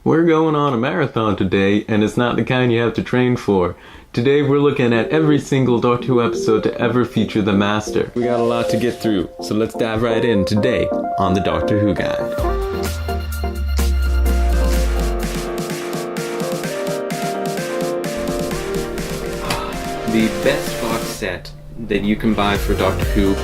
We're going on a marathon today, and it's not the kind you have to train for. Today we're looking at every single Doctor Who episode to ever feature the Master. We got a lot to get through, so let's dive right in today on the Doctor Who Guide. The best box set that you can buy for Doctor Who.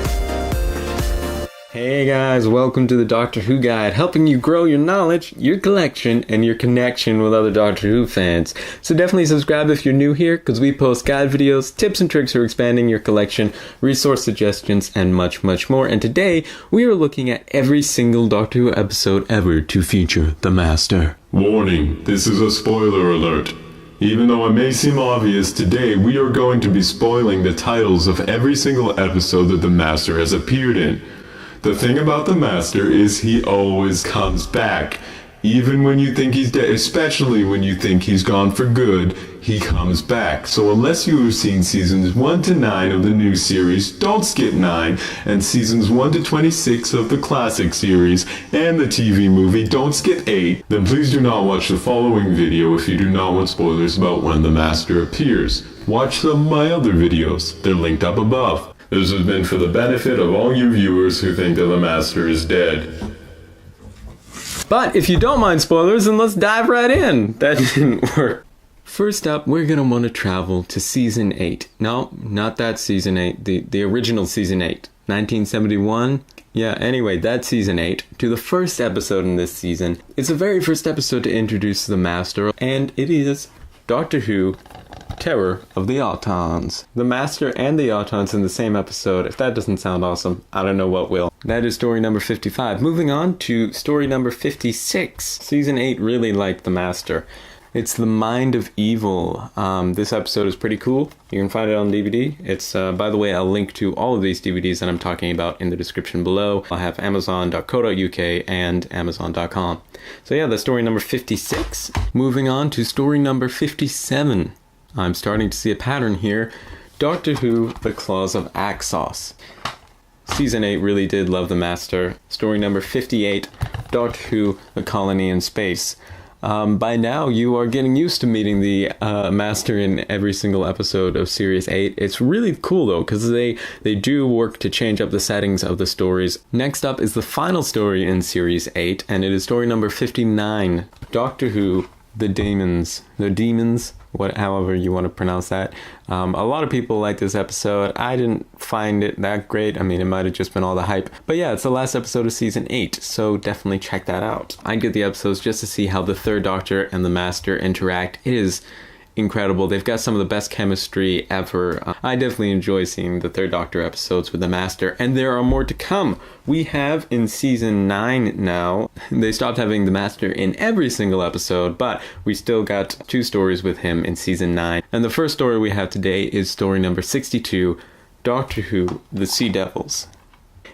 Hey guys, welcome to the Doctor Who Guide, helping you grow your knowledge, your collection, and your connection with other Doctor Who fans. So definitely subscribe if you're new here, because we post guide videos, tips and tricks for expanding your collection, resource suggestions, and much, much more. And today, we are looking at every single Doctor Who episode ever to feature the Master. Warning, this is a spoiler alert. Even though it may seem obvious, today we are going to be spoiling the titles of every single episode that the Master has appeared in. The thing about the Master is he always comes back. Even when you think he's dead, especially when you think he's gone for good, he comes back. So unless you have seen seasons 1 to 9 of the new series, don't skip 9, and seasons 1 to 26 of the classic series, and the TV movie, don't skip 8, then please do not watch the following video if you do not want spoilers about when the Master appears. Watch some of my other videos. They're linked up above. This has been for the benefit of all you viewers who think that the Master is dead. But if you don't mind spoilers, then let's dive right in. That didn't work. First up, we're going to want to travel to Season 8. No, not that Season 8. The original Season 8. 1971. Yeah, anyway, that's Season 8. To the first episode in this season. It's the very first episode to introduce the Master, and it is Doctor Who, Terror of the Autons. The Master and the Autons in the same episode. If that doesn't sound awesome, I don't know what will. That is story number 55. Moving on to story number 56. Season 8 really liked the Master. It's The Mind of Evil. This episode is pretty cool. You can find it on DVD. It's, by the way, I'll link to all of these DVDs that I'm talking about in the description below. I'll have amazon.co.uk and amazon.com. So yeah, that's story number 56. Moving on to story number 57. I'm starting to see a pattern here. Doctor Who, The Claws of Axos. Season 8 really did love the Master. Story number 58, Doctor Who, The Colony in Space. By now, you are getting used to meeting the Master in every single episode of Series 8. It's really cool, though, because they do work to change up the settings of the stories. Next up is the final story in Series 8, and it is story number 59, Doctor Who, The Demons. However you want to pronounce that. A lot of people like this episode. I didn't find it that great. I mean, it might have just been all the hype. But yeah, it's the last episode of Season 8, so definitely check that out. I get the episodes just to see how the Third Doctor and the Master interact. It is incredible. They've got some of the best chemistry ever. I definitely enjoy seeing the Third Doctor episodes with the Master, and there are more to come. We have in Season 9 now. They stopped having the Master in every single episode, but we still got 2 stories with him in Season 9. And the first story we have today is story number 62, Doctor Who, The Sea Devils.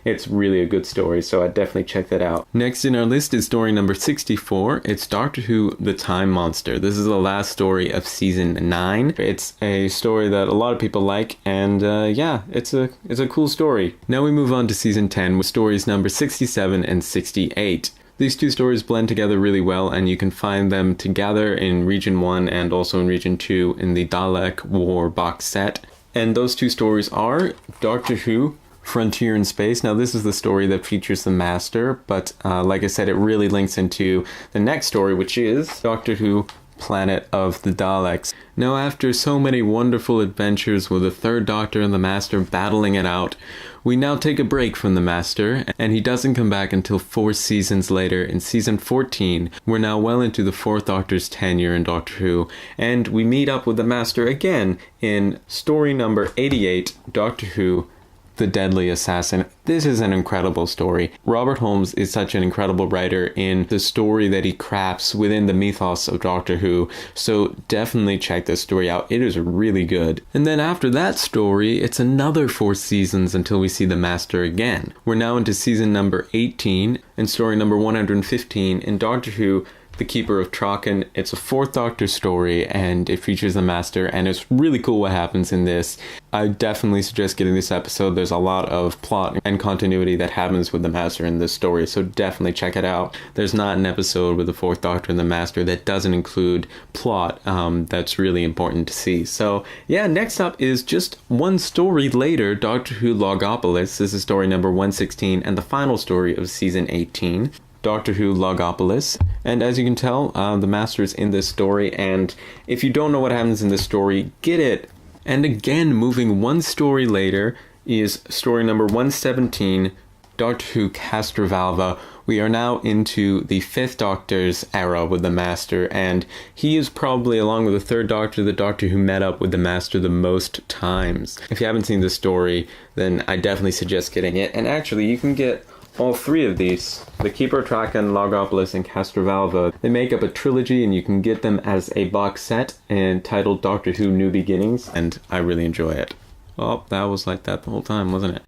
It's really a good story, so I'd definitely check that out. Next in our list is story number 64. It's Doctor Who, The Time Monster. This is the last story of Season 9. It's a story that a lot of people like, and yeah, it's a cool story. Now we move on to Season 10 with stories number 67 and 68. These 2 stories blend together really well, and you can find them together in Region 1 and also in Region 2 in the Dalek War box set. And those 2 stories are Doctor Who, Frontier in Space. Now this is the story that features the Master, but like I said, it really links into the next story, which is Doctor Who, Planet of the Daleks. Now after so many wonderful adventures with the Third Doctor and the Master battling it out, we now take a break from the Master, and he doesn't come back until 4 seasons later. In Season 14, we're now well into the 4th Doctor's tenure in Doctor Who, and we meet up with the Master again in story number 88, Doctor Who, The Deadly Assassin. This is an incredible story. Robert Holmes is such an incredible writer in the story that he crafts within the mythos of Doctor Who, so definitely check this story out. It is really good. And then after that story, it's another 4 seasons until we see the Master again. We're now into season number 18 and story number 115 in Doctor Who, The Keeper of Traken. It's a Fourth Doctor story, and it features the Master, and it's really cool what happens in this. I definitely suggest getting this episode. There's a lot of plot and continuity that happens with the Master in this story, so definitely check it out. There's not an episode with the Fourth Doctor and the Master that doesn't include plot that's really important to see. So yeah, next up is just one story later, Doctor Who Logopolis. This is story number 116 and the final story of season 18. Doctor Who Logopolis. And as you can tell, the Master's in this story, and if you don't know what happens in this story, get it. And again, moving one story later is story number 117, Doctor Who Castrovalva. We are now into the Fifth Doctor's era with the Master, and he is probably, along with the Third Doctor, the Doctor who met up with the Master the most times. If you haven't seen this story, then I definitely suggest getting it. And actually, you can get all three of these, The Keeper of Traken, Logopolis, and Castrovalva. They make up a trilogy, and you can get them as a box set entitled Doctor Who New Beginnings, and I really enjoy it. Well, that was like that the whole time, wasn't it?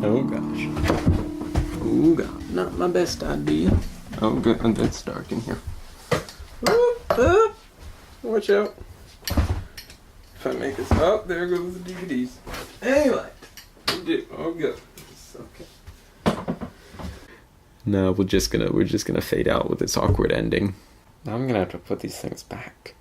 Oh gosh. Oh god, not my best idea. Oh good, it's dark in here. Watch out. If I make this up, there goes the DVDs. Anyway, oh good. It's okay. No, we're just gonna fade out with this awkward ending. Now I'm gonna have to put these things back.